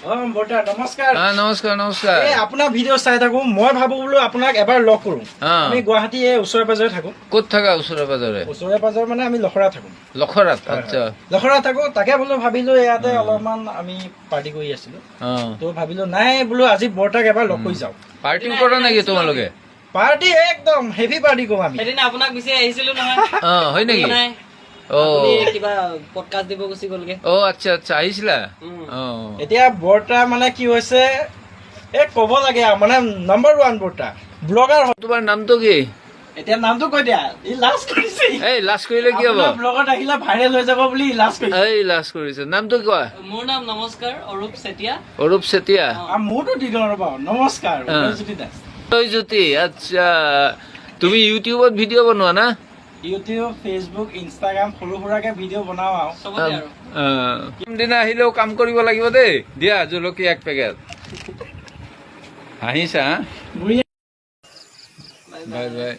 বৰ্তা নমস্কাৰ। নমস্কাৰ নমস্কাৰ। এই আপোনাৰ ভিডিঅ' চাই থাকো, মই ভাবো বোলো আপোনাক এবাৰ লগ কৰো। আমি গুৱাহাটী ওচৰে পাজৰে থাকো। ক'ত থাকা ওচৰে পাজৰে? ওচৰে পাজৰে মানে আমি লখৰা থাকো। লখৰাত? আচ্ছা, লখৰা থাকো। তাকে বোলো ভাবিলো ইয়াতে অলপমান আমি পাৰ্টি কৰি আছিলো, তো ভাবিলো নাই বোলো আজি বৰ্তাক এবাৰ লগ কৰি যাওঁ। পাৰ্টি কৰা নেকি তোমালোকে? পাৰ্টি একদম হেভি পাৰ্টি কৰো আমি। সেইদিনা আপোনাক বিচাৰি আহিছিলো নহয়। হয় নেকি? কিবা পডকাষ্ট দিব গুচি গলগে। আচ্ছা আচ্ছা, আহিছিলা? এতিয়া বৰ্তা মানে কি হৈছে ক'ব লাগে মানে নম্বৰ 1 বৰ্তা ব্লগাৰ। তোমাৰ নামটো কি? এতিয়া নামটো কৈ দিয়া। ই লাজ কৰিছে। এই লাজ কৰিলে কি হ'ব? ব্লগত আহিলে ভাইৰেল হৈ যাব বুলি লাজ কৰিছে। এই লাজ কৰিছে। নামটো কোৱা? মোৰ নাম নমস্কাৰ অৰূপ চেতিয়া। অৰূপ চেতিয়া? মোৰতো দি দিওঁ ৰ'বা। নমস্কাৰ উদয়জ্যোতি দাস। উদয়জ্যোতি, আচ্ছা। তুমি ইউটিউবত ভিডিঅ' বনোৱা না? ইউটিউব, ফেচবুক, ইনষ্টাগ্ৰাম সৰু সুৰাকে ভিডিঅ' বনাও আৰু চবতে আৰু। কোনদিনা আহিলেও কাম কৰিব লাগিব দেই। দিয়া জলকীয়া 1 পেকেট। হাঁহিছা? Bye bye.